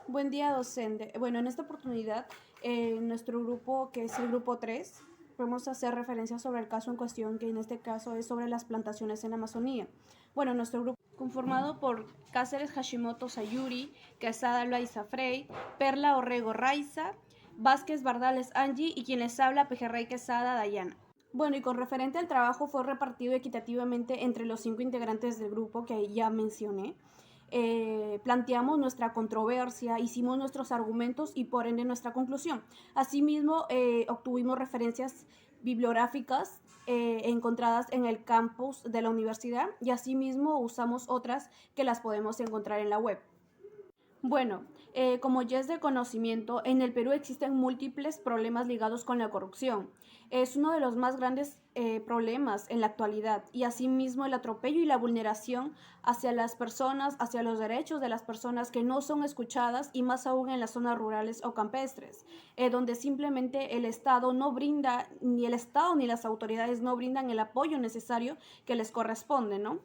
Buen día, docente. Bueno, en esta oportunidad, nuestro grupo, que es el grupo 3, vamos a hacer referencia sobre el caso en cuestión, que en este caso es sobre las plantaciones en Amazonía. Bueno, nuestro grupo, conformado por Cáceres Hashimoto Sayuri, Quesada Loaiza Frey, Perla Orrego Raiza, Vázquez Bardales Angie y quien les habla, Pejerrey Quesada Dayana. Bueno, y con referente al trabajo fue repartido equitativamente entre los 5 integrantes del grupo que ya mencioné. Planteamos nuestra controversia, hicimos nuestros argumentos y por ende nuestra conclusión. Asimismo, obtuvimos referencias bibliográficas encontradas en el campus de la universidad y asimismo usamos otras que las podemos encontrar en la web. Bueno, como ya es de conocimiento, en el Perú existen múltiples problemas ligados con la corrupción. Es uno de los más grandes problemas en la actualidad y asimismo el atropello y la vulneración hacia las personas, hacia los derechos de las personas que no son escuchadas y más aún en las zonas rurales o campestres, donde simplemente el Estado no brinda, ni el Estado ni las autoridades no brindan el apoyo necesario que les corresponde, ¿no?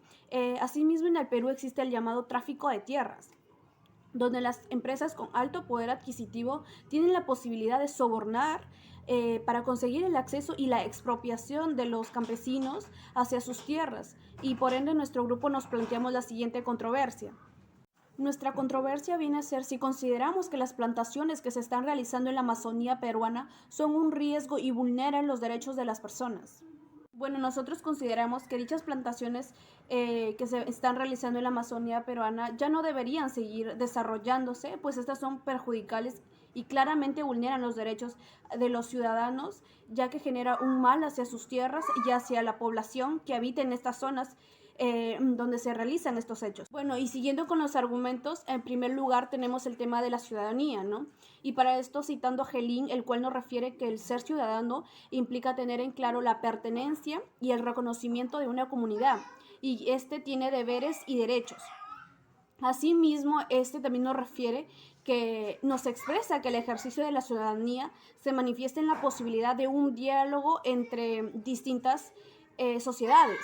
Asimismo en el Perú existe el llamado tráfico de tierras, donde las empresas con alto poder adquisitivo tienen la posibilidad de sobornar para conseguir el acceso y la expropiación de los campesinos hacia sus tierras. Y por ende, nuestro grupo nos planteamos la siguiente controversia. Nuestra controversia viene a ser si consideramos que las plantaciones que se están realizando en la Amazonía peruana son un riesgo y vulneran los derechos de las personas. Bueno, nosotros consideramos que dichas plantaciones que se están realizando en la Amazonía peruana ya no deberían seguir desarrollándose, pues estas son perjudiciales y claramente vulneran los derechos de los ciudadanos, ya que genera un mal hacia sus tierras y hacia la población que habita en estas zonas donde se realizan estos hechos. Bueno, y siguiendo con los argumentos, en primer lugar tenemos el tema de la ciudadanía, ¿no? Y para esto citando a Gelín, el cual nos refiere que el ser ciudadano implica tener en claro la pertenencia y el reconocimiento de una comunidad, y este tiene deberes y derechos. Asimismo, este también nos refiere que nos expresa que el ejercicio de la ciudadanía se manifiesta en la posibilidad de un diálogo entre distintas sociedades.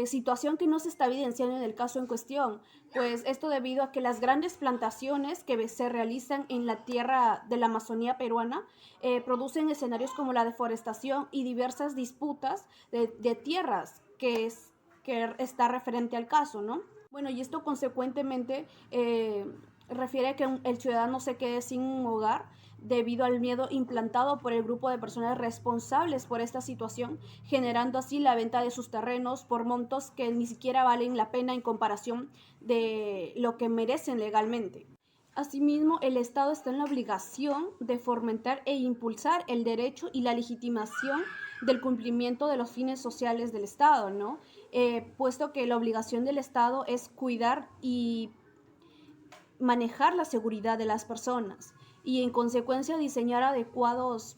Situación que no se está evidenciando en el caso en cuestión, pues esto debido a que las grandes plantaciones que se realizan en la tierra de la Amazonía peruana producen escenarios como la deforestación y diversas disputas de tierras que está referente al caso, ¿no? Bueno, y esto consecuentemente refiere a que el ciudadano se quede sin un hogar debido al miedo implantado por el grupo de personas responsables por esta situación, generando así la venta de sus terrenos por montos que ni siquiera valen la pena en comparación de lo que merecen legalmente. Asimismo, el Estado está en la obligación de fomentar e impulsar el derecho y la legitimación del cumplimiento de los fines sociales del Estado, ¿no? Puesto que la obligación del Estado es cuidar y manejar la seguridad de las personas y en consecuencia diseñar adecuados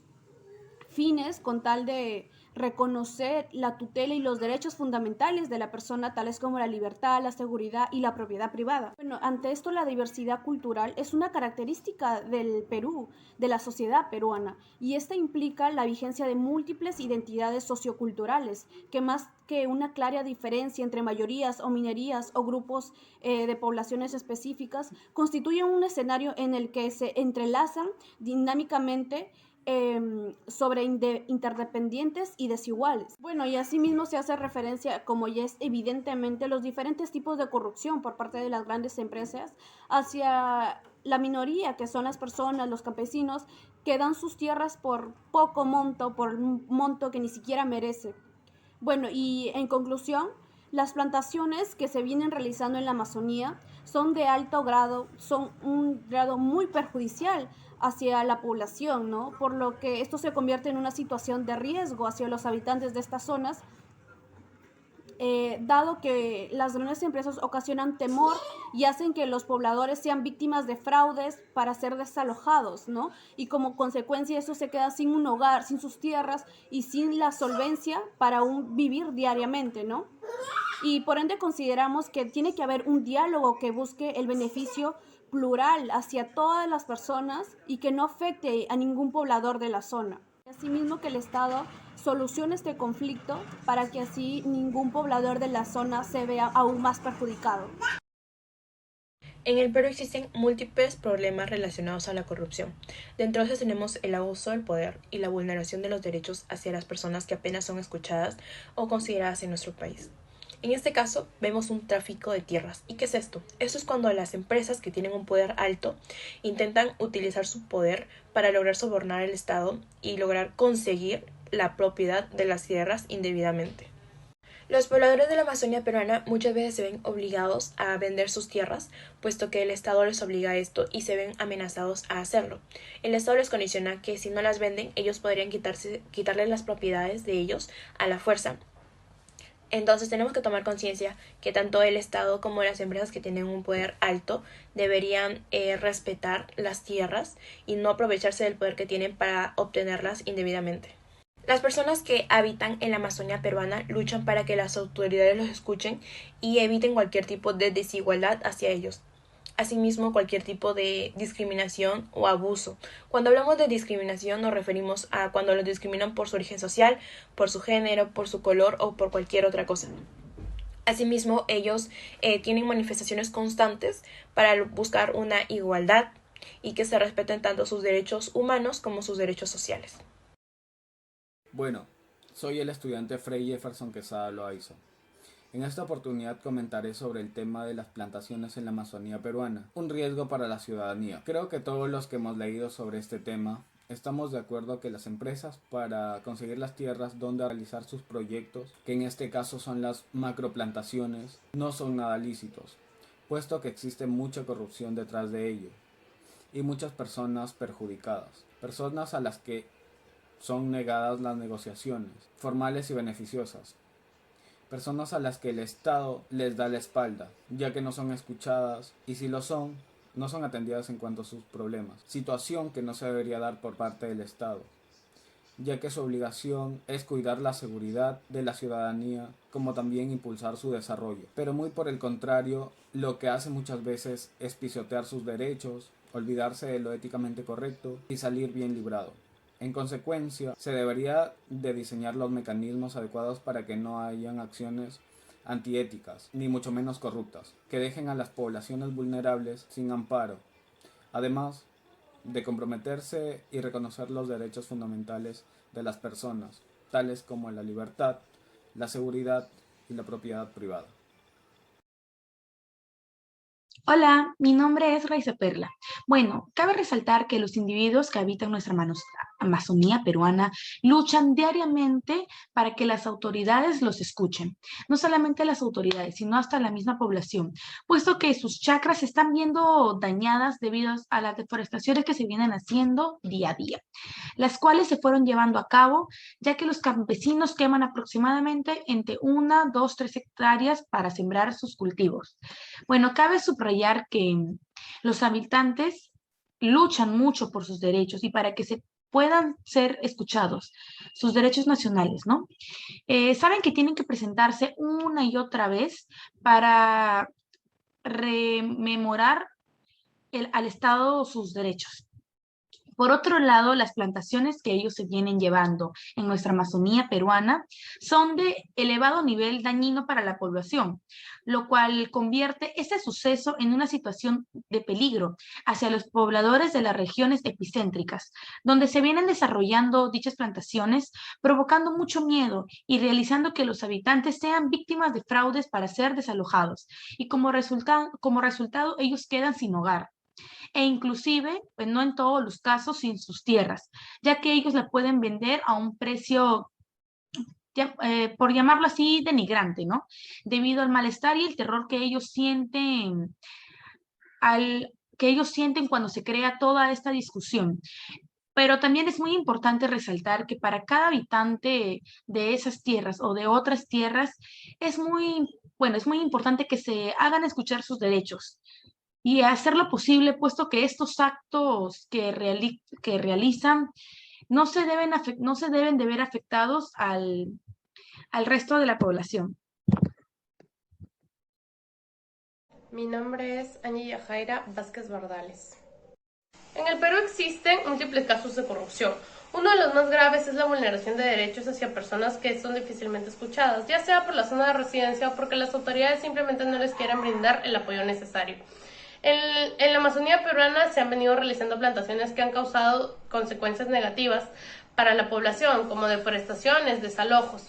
fines con tal de reconocer la tutela y los derechos fundamentales de la persona, tales como la libertad, la seguridad y la propiedad privada. Bueno, ante esto la diversidad cultural es una característica del Perú, de la sociedad peruana, y esta implica la vigencia de múltiples identidades socioculturales, que más que una clara diferencia entre mayorías o minorías o grupos de poblaciones específicas, constituyen un escenario en el que se entrelazan dinámicamente sobre interdependientes y desiguales. Bueno, y asimismo se hace referencia, como ya es evidentemente, los diferentes tipos de corrupción por parte de las grandes empresas hacia la minoría, que son las personas, los campesinos, que dan sus tierras por poco monto, por un monto que ni siquiera merece. Bueno, y en conclusión, las plantaciones que se vienen realizando en la Amazonía son de alto grado, son un grado muy perjudicial hacia la población, ¿no? Por lo que esto se convierte en una situación de riesgo hacia los habitantes de estas zonas, dado que las grandes empresas ocasionan temor y hacen que los pobladores sean víctimas de fraudes para ser desalojados, ¿no? Y como consecuencia eso se queda sin un hogar, sin sus tierras y sin la solvencia para vivir diariamente, ¿no? Y por ende consideramos que tiene que haber un diálogo que busque el beneficio plural hacia todas las personas y que no afecte a ningún poblador de la zona. Asimismo que el Estado solucione este conflicto para que así ningún poblador de la zona se vea aún más perjudicado. En el Perú existen múltiples problemas relacionados a la corrupción. Dentro de estos tenemos el abuso del poder y la vulneración de los derechos hacia las personas que apenas son escuchadas o consideradas en nuestro país. En este caso, vemos un tráfico de tierras. ¿Y qué es esto? Esto es cuando las empresas que tienen un poder alto intentan utilizar su poder para lograr sobornar al Estado y lograr conseguir la propiedad de las tierras indebidamente. Los pobladores de la Amazonia peruana muchas veces se ven obligados a vender sus tierras, puesto que el Estado les obliga a esto y se ven amenazados a hacerlo. El Estado les condiciona que si no las venden, ellos podrían quitarles las propiedades de ellos a la fuerza. Entonces tenemos que tomar conciencia que tanto el Estado como las empresas que tienen un poder alto deberían respetar las tierras y no aprovecharse del poder que tienen para obtenerlas indebidamente. Las personas que habitan en la Amazonia peruana luchan para que las autoridades los escuchen y eviten cualquier tipo de desigualdad hacia ellos. Asimismo, cualquier tipo de discriminación o abuso. Cuando hablamos de discriminación nos referimos a cuando los discriminan por su origen social, por su género, por su color o por cualquier otra cosa. Asimismo, ellos tienen manifestaciones constantes para buscar una igualdad y que se respeten tanto sus derechos humanos como sus derechos sociales. Bueno, soy el estudiante Frei Jefferson Quesada Loaiza. En esta oportunidad comentaré sobre el tema de las plantaciones en la Amazonía peruana, un riesgo para la ciudadanía. Creo que todos los que hemos leído sobre este tema estamos de acuerdo que las empresas para conseguir las tierras donde realizar sus proyectos, que en este caso son las macroplantaciones, no son nada lícitos, puesto que existe mucha corrupción detrás de ello y muchas personas perjudicadas, personas a las que son negadas las negociaciones formales y beneficiosas, personas a las que el Estado les da la espalda, ya que no son escuchadas y si lo son, no son atendidas en cuanto a sus problemas, situación que no se debería dar por parte del Estado, ya que su obligación es cuidar la seguridad de la ciudadanía, como también impulsar su desarrollo. Pero muy por el contrario, lo que hace muchas veces es pisotear sus derechos, olvidarse de lo éticamente correcto y salir bien librado. En consecuencia, se debería de diseñar los mecanismos adecuados para que no hayan acciones antiéticas, ni mucho menos corruptas, que dejen a las poblaciones vulnerables sin amparo. Además, de comprometerse y reconocer los derechos fundamentales de las personas, tales como la libertad, la seguridad y la propiedad privada. Hola, mi nombre es Raiza Perla. Bueno, cabe resaltar que los individuos que habitan nuestra Amazonía peruana luchan diariamente para que las autoridades los escuchen. No solamente las autoridades, sino hasta la misma población, puesto que sus chacras se están viendo dañadas debido a las deforestaciones que se vienen haciendo día a día, las cuales se fueron llevando a cabo, ya que los campesinos queman aproximadamente entre 1, 2, 3 hectáreas para sembrar sus cultivos. Bueno, cabe subrayar que los habitantes luchan mucho por sus derechos y para que se puedan ser escuchados, sus derechos nacionales, ¿no? Saben que tienen que presentarse una y otra vez para rememorar al Estado sus derechos. Por otro lado, las plantaciones que ellos se vienen llevando en nuestra Amazonía peruana son de elevado nivel dañino para la población, lo cual convierte ese suceso en una situación de peligro hacia los pobladores de las regiones epicéntricas, donde se vienen desarrollando dichas plantaciones, provocando mucho miedo y realizando que los habitantes sean víctimas de fraudes para ser desalojados, y como resultado ellos quedan sin hogar e inclusive, pues no en todos los casos, sin sus tierras, ya que ellos la pueden vender a un precio, por llamarlo así, denigrante, ¿no? Debido al malestar y el terror que ellos sienten cuando se crea toda esta discusión. Pero también es muy importante resaltar que para cada habitante de esas tierras o de otras tierras es muy importante que se hagan escuchar sus derechos y hacer lo posible, puesto que estos actos que realizan no se deben de ver afectados al resto de la población. Mi nombre es Angie Yajaira Vázquez Bardales. En el Perú existen múltiples casos de corrupción. Uno de los más graves es la vulneración de derechos hacia personas que son difícilmente escuchadas, ya sea por la zona de residencia o porque las autoridades simplemente no les quieren brindar el apoyo necesario. En la Amazonía peruana se han venido realizando plantaciones que han causado consecuencias negativas para la población, como deforestaciones, desalojos.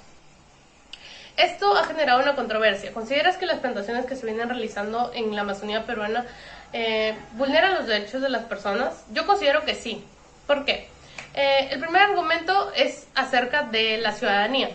Esto ha generado una controversia. ¿Consideras que las plantaciones que se vienen realizando en la Amazonía peruana vulneran los derechos de las personas? Yo considero que sí. ¿Por qué? El primer argumento es acerca de la ciudadanía.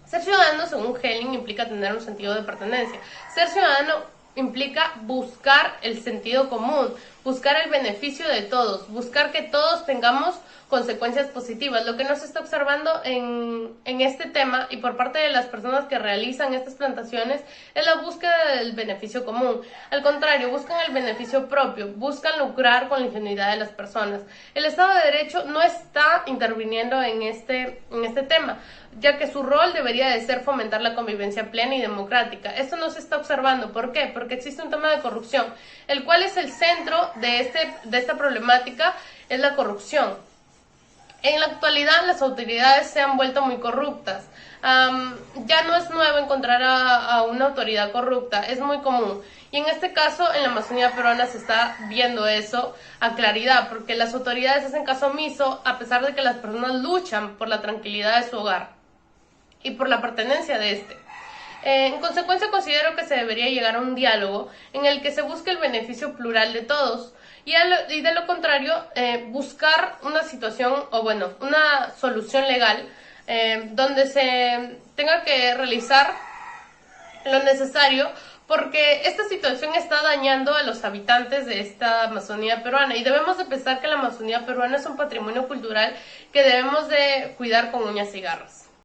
Ser ciudadano, según Helling, implica tener un sentido de pertenencia. Ser ciudadano implica buscar el sentido común, buscar el beneficio de todos, buscar que todos tengamos consecuencias positivas. Lo que no se está observando en este tema y por parte de las personas que realizan estas plantaciones es la búsqueda del beneficio común. Al contrario, buscan el beneficio propio, buscan lucrar con la ingenuidad de las personas. El Estado de Derecho no está interviniendo en este tema, ya que su rol debería de ser fomentar la convivencia plena y democrática. Esto no se está observando. ¿Por qué? Porque existe un tema de corrupción, el cual es el centro de esta problemática, es la corrupción. En la actualidad las autoridades se han vuelto muy corruptas. Ya no es nuevo encontrar a una autoridad corrupta, es muy común. Y en este caso, en la Amazonía peruana se está viendo eso a claridad, porque las autoridades hacen caso omiso a pesar de que las personas luchan por la tranquilidad de su hogar y por la pertenencia de este. En consecuencia, considero que se debería llegar a un diálogo en el que se busque el beneficio plural de todos y de lo contrario, buscar una situación una solución legal donde se tenga que realizar lo necesario, porque esta situación está dañando a los habitantes de esta Amazonía peruana y debemos de pensar que la Amazonía peruana es un patrimonio cultural que debemos de cuidar con uñas y garras.